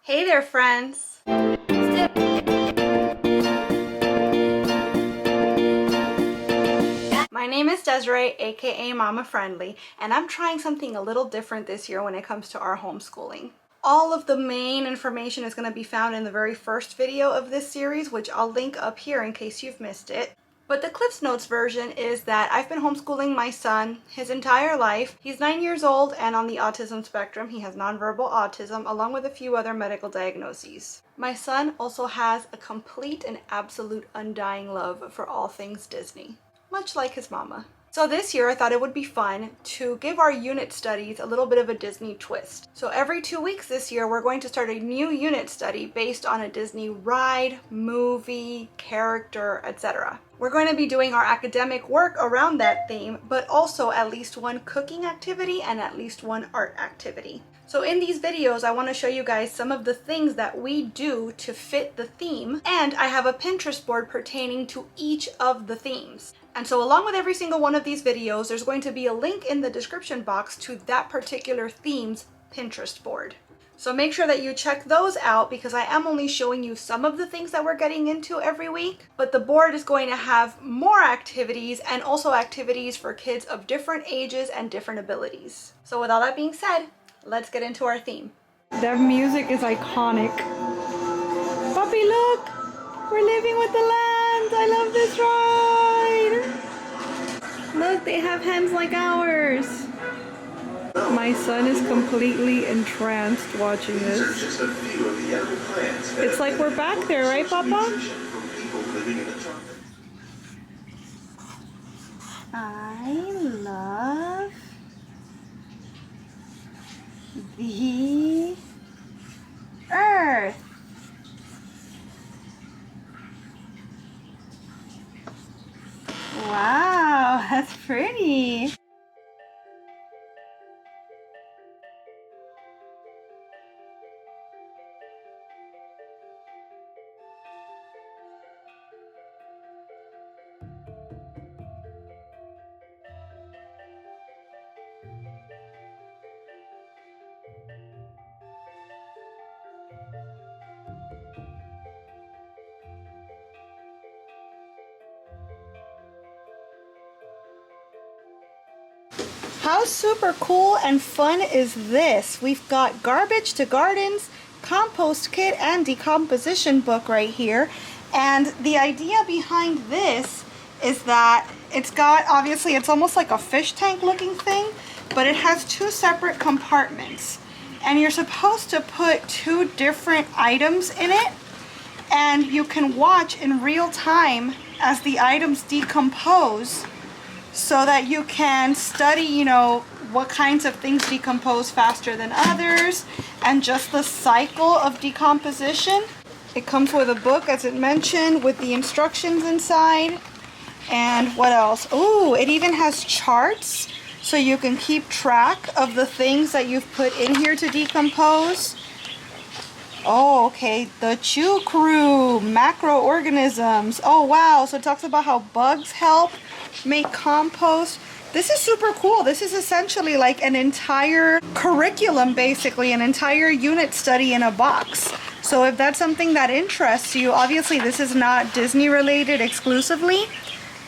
Hey there, friends! My name is Desiree, aka Mama Friendly, and I'm trying something a little different this year when it comes to our homeschooling. All of the main information is going to be found in the very first video of this series, which I'll link up here in case you've missed it. But the Cliff's Notes version is that I've been homeschooling my son his entire life. He's 9 years old and on the autism spectrum. He has nonverbal autism along with a few other medical diagnoses. My son also has a complete and absolute undying love for all things Disney, much like his mama. So this year I thought it would be fun to give our unit studies a little bit of a Disney twist. So every 2 weeks this year we're going to start a new unit study based on a Disney ride, movie, character, etc. We're going to be doing our academic work around that theme, but also at least one cooking activity and at least one art activity. So in these videos, I want to show you guys some of the things that we do to fit the theme, and I have a Pinterest board pertaining to each of the themes. And so along with every single one of these videos, there's going to be a link in the description box to that particular theme's Pinterest board. So make sure that you check those out because I am only showing you some of the things that we're getting into every week, but the board is going to have more activities and also activities for kids of different ages and different abilities. So with all that being said, let's get into our theme. Their music is iconic. Puppy, look! We're living with the land! I love this ride! Look, they have hands like ours! My son is completely entranced watching this. It's like we're back there, right, Papa? I love the earth. Wow, that's pretty. How super cool and fun is this? We've got garbage to gardens, compost kit, and decomposition book right here. And the idea behind this is that it's got, obviously it's almost like a fish tank looking thing, but it has two separate compartments. And you're supposed to put two different items in it, and you can watch in real time as the items decompose, so that you can study, you know, what kinds of things decompose faster than others and just the cycle of decomposition. It comes with a book, as it mentioned, with the instructions inside. And what else? Oh, it even has charts so you can keep track of the things that you've put in here to decompose. Oh, okay, the Chew Crew, macroorganisms. Oh, wow, so it talks about how bugs help make compost. This is super cool. This is essentially like an entire curriculum, basically, an entire unit study in a box. So if that's something that interests you, obviously this is not Disney related exclusively,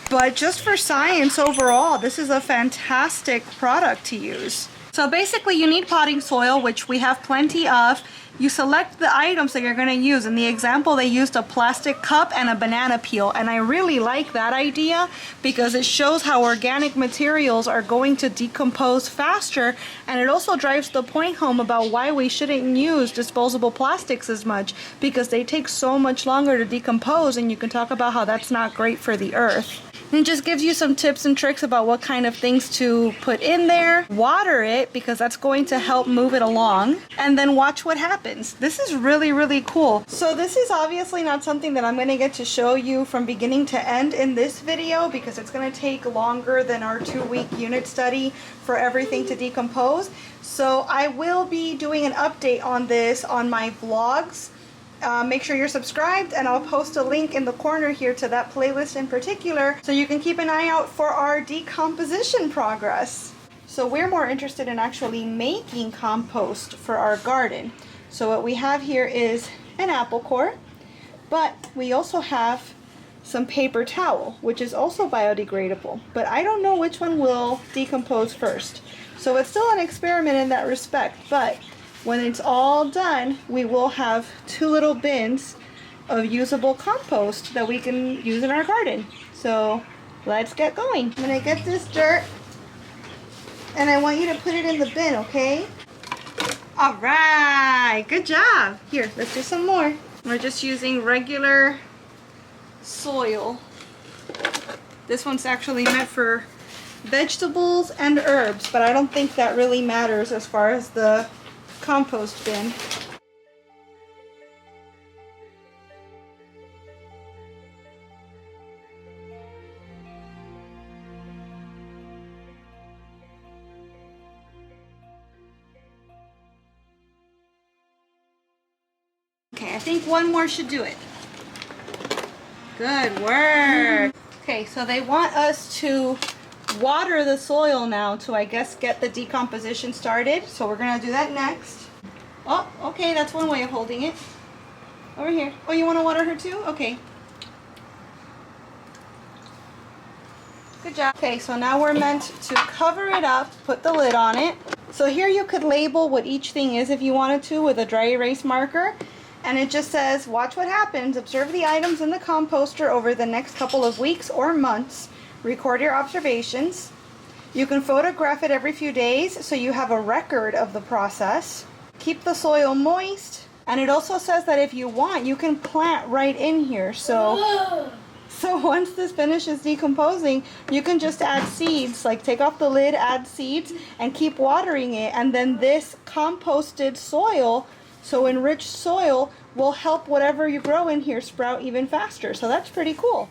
but just for science overall, this is a fantastic product to use. So basically you need potting soil, which we have plenty of. You select the items that you're going to use. In the example, they used a plastic cup and a banana peel. And I really like that idea because it shows how organic materials are going to decompose faster. And it also drives the point home about why we shouldn't use disposable plastics as much, because they take so much longer to decompose. And you can talk about how that's not great for the earth. It just gives you some tips and tricks about what kind of things to put in there. Water it because that's going to help move it along, and then watch what happens. This is really, really cool. So this is obviously not something that I'm going to get to show you from beginning to end in this video because it's going to take longer than our 2-week unit study for everything to decompose. So I will be doing an update on this on my vlogs. Make sure you're subscribed, and I'll post a link in the corner here to that playlist in particular so you can keep an eye out for our decomposition progress. So we're more interested in actually making compost for our garden. So what we have here is an apple core, but we also have some paper towel, which is also biodegradable, but I don't know which one will decompose first. So it's still an experiment in that respect, but when it's all done, we will have 2 little bins of usable compost that we can use in our garden. So let's get going. I'm gonna get this dirt and I want you to put it in the bin, okay? All right, good job. Here, let's do some more. We're just using regular soil. This one's actually meant for vegetables and herbs, but I don't think that really matters as far as the compost bin. Okay, I think one more should do it. Good work. Okay, so they want us to water the soil now to, I guess, get the decomposition started. So we're gonna do that next. Oh, okay, that's one way of holding it. Over here. Oh, you wanna water her too? Okay. Good job. Okay, so now we're meant to cover it up, put the lid on it. So here you could label what each thing is if you wanted to with a dry erase marker. And it just says, watch what happens, observe the items in the composter over the next couple of weeks or months, record your observations. You can photograph it every few days so you have a record of the process. Keep the soil moist. And it also says that if you want, you can plant right in here. So once this finishes decomposing, you can just add seeds, like take off the lid, add seeds, and keep watering it. And then this composted soil, so enriched soil, will help whatever you grow in here sprout even faster. So that's pretty cool.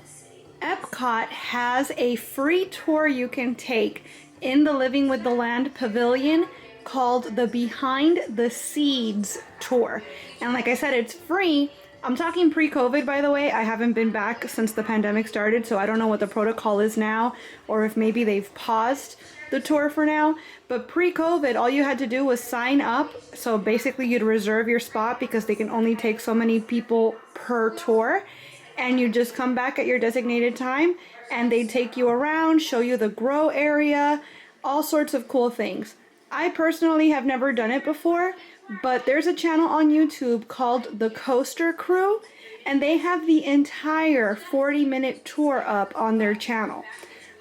Epcot has a free tour you can take in the Living with the Land Pavilion called the Behind the Seeds Tour. And like I said, it's free. I'm talking pre-COVID, by the way. I haven't been back since the pandemic started, so I don't know what the protocol is now, or if maybe they've paused the tour for now. But pre-COVID, all you had to do was sign up. So basically you'd reserve your spot because they can only take so many people per tour. And you just come back at your designated time and they take you around, show you the grow area, all sorts of cool things. I personally have never done it before, but there's a channel on YouTube called The Coaster Crew, and they have the entire 40-minute tour up on their channel.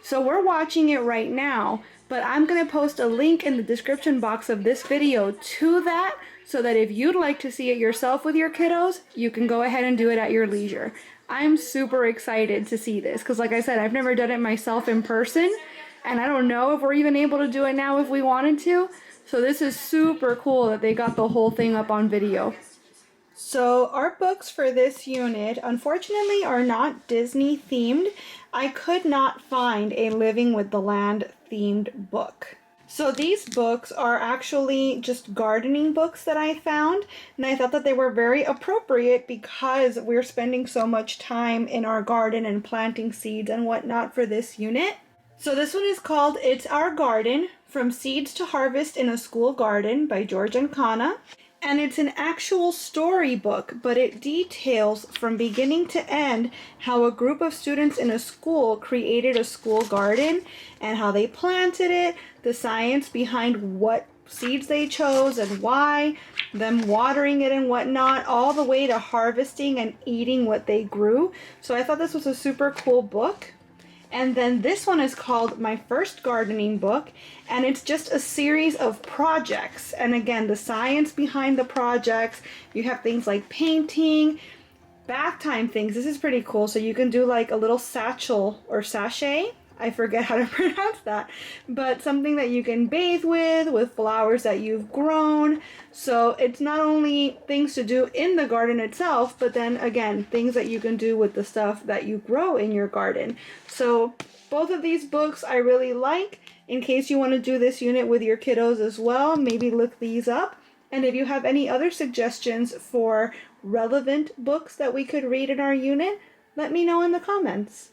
So we're watching it right now, but I'm going to post a link in the description box of this video to that, so that if you'd like to see it yourself with your kiddos, you can go ahead and do it at your leisure. I'm super excited to see this, because like I said, I've never done it myself in person, and I don't know if we're even able to do it now if we wanted to. So this is super cool that they got the whole thing up on video. So our books for this unit, unfortunately, are not Disney themed. I could not find a Living with the Land themed book. So these books are actually just gardening books that I found, and I thought that they were very appropriate because we're spending so much time in our garden and planting seeds and whatnot for this unit. So this one is called It's Our Garden, From Seeds to Harvest in a School Garden by George and Kana. And it's an actual storybook, but it details from beginning to end how a group of students in a school created a school garden and how they planted it, the science behind what seeds they chose and why, them watering it and whatnot, all the way to harvesting and eating what they grew. So I thought this was a super cool book. And then this one is called My First Gardening Book, and it's just a series of projects. And again, the science behind the projects, you have things like painting, bath time things. This is pretty cool. So you can do like a little satchel or sachet. I forget how to pronounce that, but something that you can bathe with flowers that you've grown. So it's not only things to do in the garden itself, but then again, things that you can do with the stuff that you grow in your garden. So both of these books I really like. In case you want to do this unit with your kiddos as well, maybe look these up. And if you have any other suggestions for relevant books that we could read in our unit, let me know in the comments.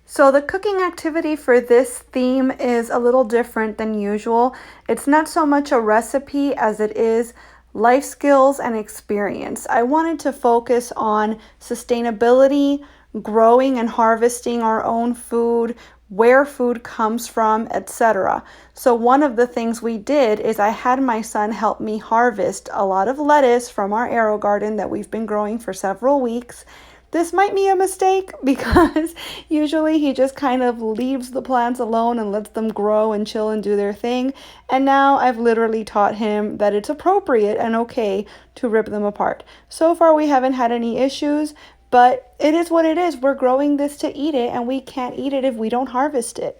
So the cooking activity for this theme is a little different than usual. It's not so much a recipe as it is life skills and experience. I wanted to focus on sustainability, growing and harvesting our own food, where food comes from, etc. So one of the things we did is I had my son help me harvest a lot of lettuce from our arrow garden that we've been growing for several weeks. This might be a mistake because usually he just kind of leaves the plants alone and lets them grow and chill and do their thing. And now I've literally taught him that it's appropriate and okay to rip them apart. So far we haven't had any issues, but it is what it is. We're growing this to eat it, and we can't eat it if we don't harvest it.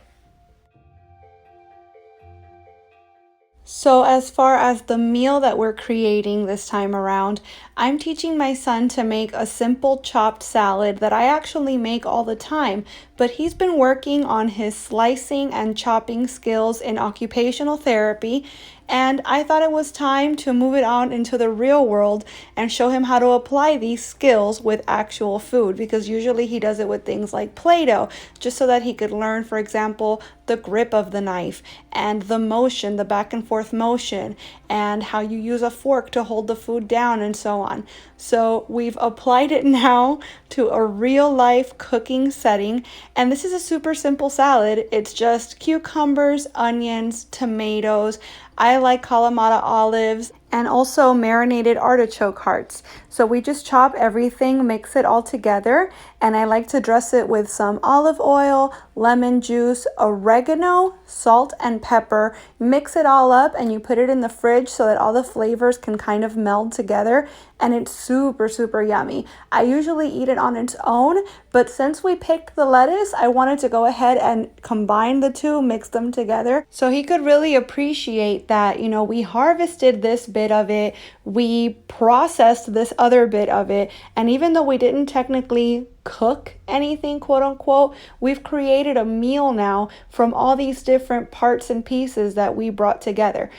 So as far as the meal that we're creating this time around, I'm teaching my son to make a simple chopped salad that I actually make all the time, but he's been working on his slicing and chopping skills in occupational therapy, and I thought it was time to move it out into the real world and show him how to apply these skills with actual food, because usually he does it with things like Play-Doh, just so that he could learn, for example, the grip of the knife and the motion, the back and forth motion, and how you use a fork to hold the food down and so on. So we've applied it now to a real life cooking setting, and this is a super simple salad. It's just cucumbers, onions, tomatoes. I like Kalamata olives and also marinated artichoke hearts. So we just chop everything, mix it all together, and I like to dress it with some olive oil, lemon juice, oregano, salt, and pepper. Mix it all up and you put it in the fridge so that all the flavors can kind of meld together, and it's super, super yummy. I usually eat it on its own, but since we picked the lettuce, I wanted to go ahead and combine the two, mix them together, so he could really appreciate that, we harvested this bit of it, we processed this other bit of it, and even though we didn't technically cook anything, quote unquote, we've created a meal now from all these different parts and pieces that we brought together.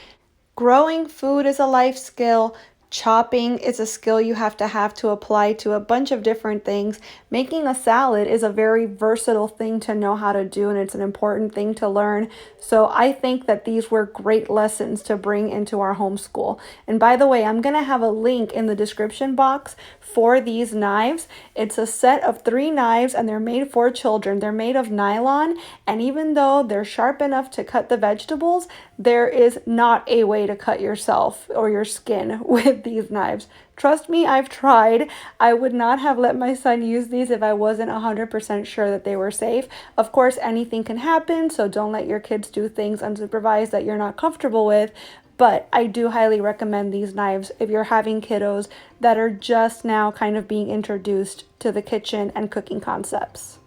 Growing food is a life skill. Chopping is a skill you have to apply to a bunch of different things. Making a salad is a very versatile thing to know how to do, and it's an important thing to learn. So I think that these were great lessons to bring into our homeschool. And by the way, I'm going to have a link in the description box for these knives. It's a set of 3 knives, and they're made for children. They're made of nylon, and even though they're sharp enough to cut the vegetables, there is not a way to cut yourself or your skin with these knives. Trust me, I've tried. I would not have let my son use these if I wasn't 100% sure that they were safe. Of course, anything can happen, so don't let your kids do things unsupervised that you're not comfortable with. But I do highly recommend these knives if you're having kiddos that are just now kind of being introduced to the kitchen and cooking concepts.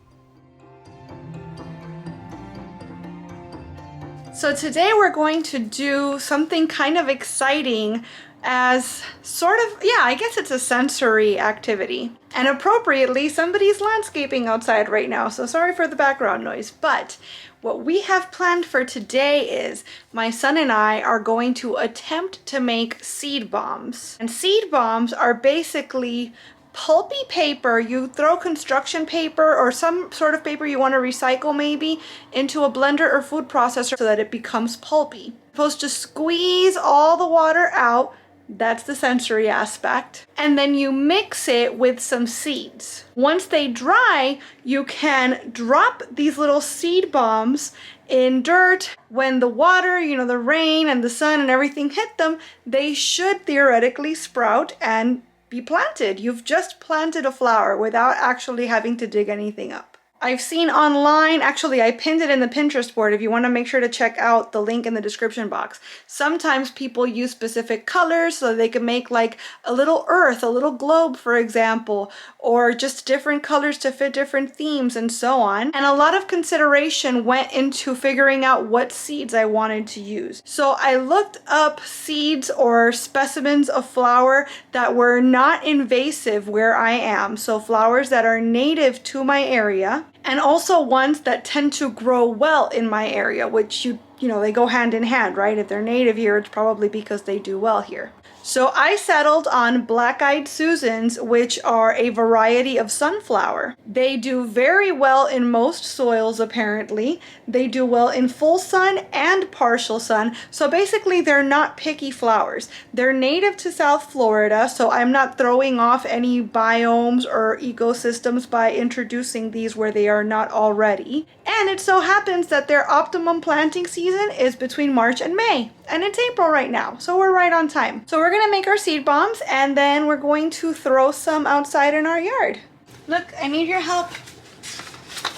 So today we're going to do something kind of exciting as sort of, I guess it's a sensory activity. And appropriately, somebody's landscaping outside right now, so sorry for the background noise. But what we have planned for today is my son and I are going to attempt to make seed bombs. And seed bombs are basically pulpy paper. You throw construction paper or some sort of paper you want to recycle maybe into a blender or food processor so that it becomes pulpy. You're supposed to squeeze all the water out. That's the sensory aspect. And then you mix it with some seeds. Once they dry, you can drop these little seed bombs in dirt. When the water, the rain and the sun and everything hit them, they should theoretically sprout and be planted. You've just planted a flower without actually having to dig anything up. I've seen online, actually I pinned it in the Pinterest board if you want to make sure to check out the link in the description box. Sometimes people use specific colors so they can make like a little earth, a little globe for example, or just different colors to fit different themes and so on. And a lot of consideration went into figuring out what seeds I wanted to use. So I looked up seeds or specimens of flower that were not invasive where I am. So flowers that are native to my area, and also ones that tend to grow well in my area, which you you know, they go hand in hand, right? If they're native here, it's probably because they do well here. So I settled on Black-Eyed Susans, which are a variety of sunflower. They do very well in most soils, apparently. They do well in full sun and partial sun. So basically, they're not picky flowers. They're native to South Florida, so I'm not throwing off any biomes or ecosystems by introducing these where they are not already. And it so happens that their optimum planting season is between March and May. And it's April right now, so we're right on time. So we're gonna make our seed bombs, and then we're going to throw some outside in our yard. Look, I need your help.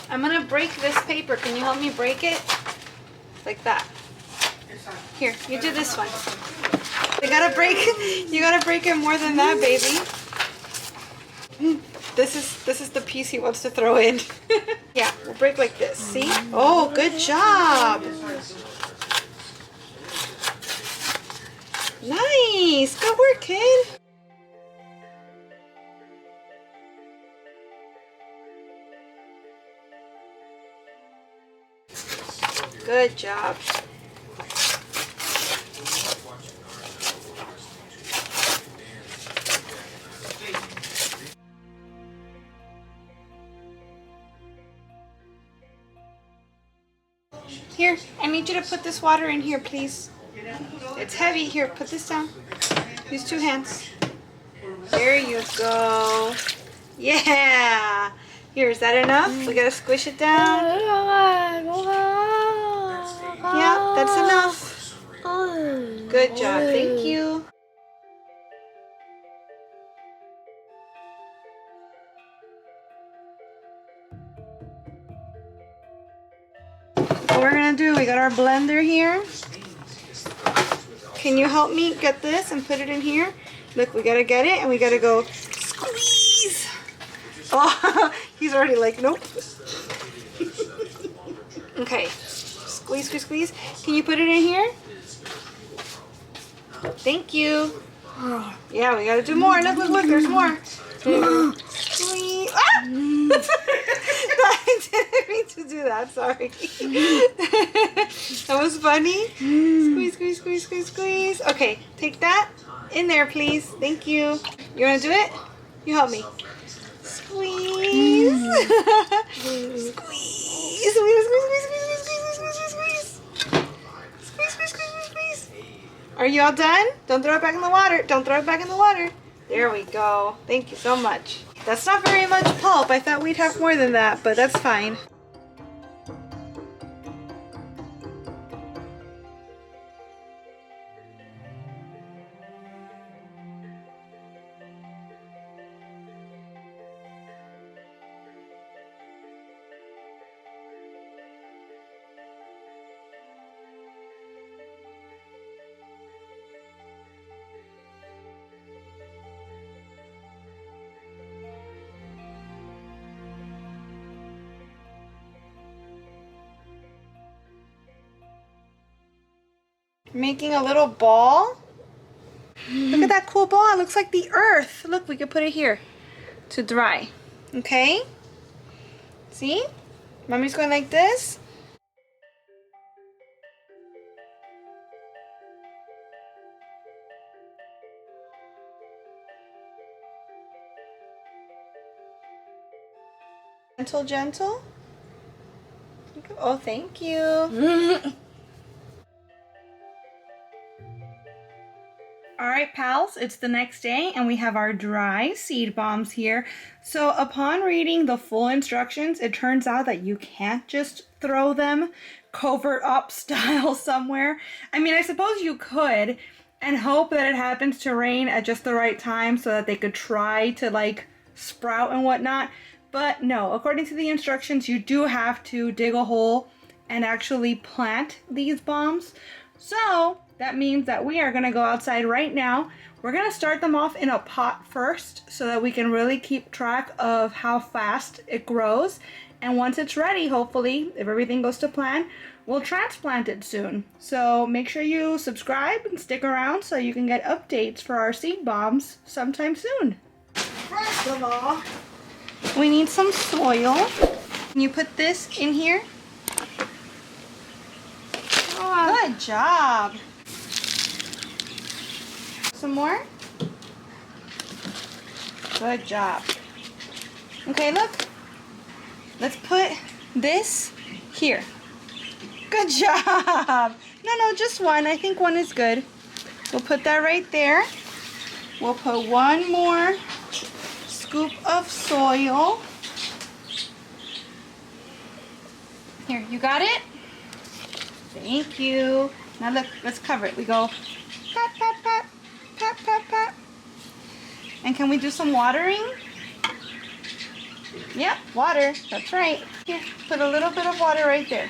I'm gonna break this paper. Can you help me break it? Like that. Here, you do this one. You gotta break it more than that, baby. This is the piece he wants to throw in. Yeah, we'll break like this. See? Oh, good job. Nice! Good work, kid! Good job. Here, I need you to put this water in here, please. It's heavy. Here, put this down. Use 2 hands. There you go. Yeah. Here, is that enough? We gotta squish it down. Yeah, that's enough. Good job. Thank you. What we're gonna do, we got our blender here. Can you help me get this and put it in here? Look, we gotta get it and we gotta go squeeze. Oh, he's already like, nope. Okay, squeeze, squeeze, squeeze. Can you put it in here? Thank you. Yeah, we gotta do more. Look, look, look, there's more. Squeeze. Ah! No, I didn't mean to do that, sorry. That was funny. Squeeze, squeeze, squeeze, squeeze, squeeze. Okay, take that in there, please. Thank you. You wanna do it? You help me. Squeeze. Squeeze. Squeeze, squeeze, squeeze, squeeze, squeeze, squeeze, squeeze, squeeze. Squeeze, squeeze, squeeze, squeeze, squeeze. Are you all done? Don't throw it back in the water. Don't throw it back in the water. There we go. Thank you so much. That's not very much pulp. I thought we'd have more than that, but that's fine. Making a little ball. Look at that cool ball. It looks like the earth. Look, we could put it here to dry. Okay? See? Mommy's going like this. Gentle, gentle. Oh, thank you. Alright pals, it's the next day and we have our dry seed bombs here. So upon reading the full instructions, it turns out that you can't just throw them covert op style somewhere. I mean, I suppose you could and hope that it happens to rain at just the right time so that they could try to like sprout and whatnot. But no, according to the instructions, you do have to dig a hole and actually plant these bombs. So that means that we are gonna go outside right now. We're gonna start them off in a pot first so that we can really keep track of how fast it grows. And once it's ready, hopefully, if everything goes to plan, we'll transplant it soon. So make sure you subscribe and stick around so you can get updates for our seed bombs sometime soon. First of all, we need some soil. Can you put this in here? Oh, Good job. Some more? Good job. Okay, look. Let's put this here. Good job. No, just one. I think one is good. We'll put that right there. We'll put one more scoop of soil. Here, you got it? Thank you. Now look, let's cover it. We go pat, pat, pat, pat, pat, pat. And can we do some watering? Yep, water. That's right. Here, put a little bit of water right there.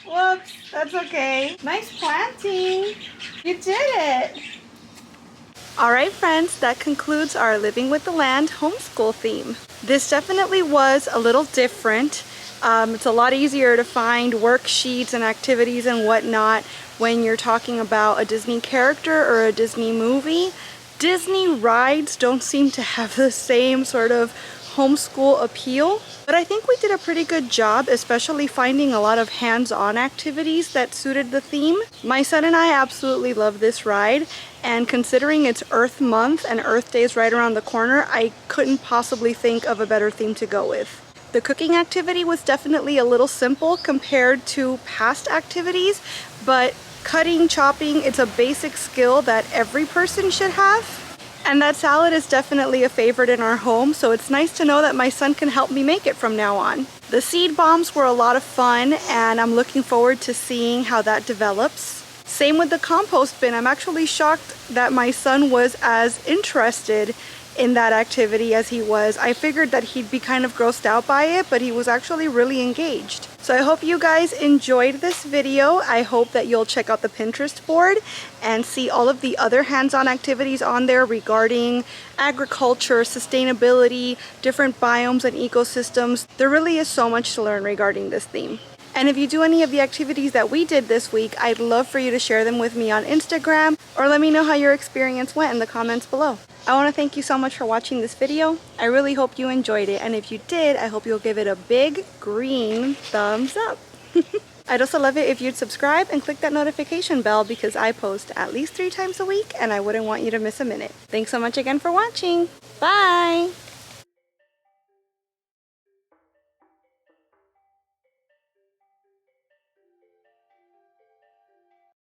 Whoops, that's okay. Nice planting. You did it. All right, friends, that concludes our Living with the Land homeschool theme. This definitely was a little different. It's a lot easier to find worksheets and activities and whatnot when you're talking about a Disney character or a Disney movie. Disney rides don't seem to have the same sort of homeschool appeal, but I think we did a pretty good job, especially finding a lot of hands-on activities that suited the theme. My son and I absolutely love this ride, and considering it's Earth Month and Earth Day is right around the corner, I couldn't possibly think of a better theme to go with. The cooking activity was definitely a little simple compared to past activities, but cutting, chopping, it's a basic skill that every person should have. And that salad is definitely a favorite in our home, so it's nice to know that my son can help me make it from now on. The seed bombs were a lot of fun, and I'm looking forward to seeing how that develops. Same with the compost bin. I'm actually shocked that my son was as interested in that activity as he was. I figured that he'd be kind of grossed out by it, but he was actually really engaged. So I hope you guys enjoyed this video. I hope that you'll check out the Pinterest board and see all of the other hands-on activities on there regarding agriculture, sustainability, different biomes and ecosystems. There really is so much to learn regarding this theme. And if you do any of the activities that we did this week, I'd love for you to share them with me on Instagram, or let me know how your experience went in the comments below. I want to thank you so much for watching this video. I really hope you enjoyed it, and if you did, I hope you'll give it a big green thumbs up. I'd also love it if you'd subscribe and click that notification bell, because I post at least 3 times a week and I wouldn't want you to miss a minute. Thanks so much again for watching. Bye!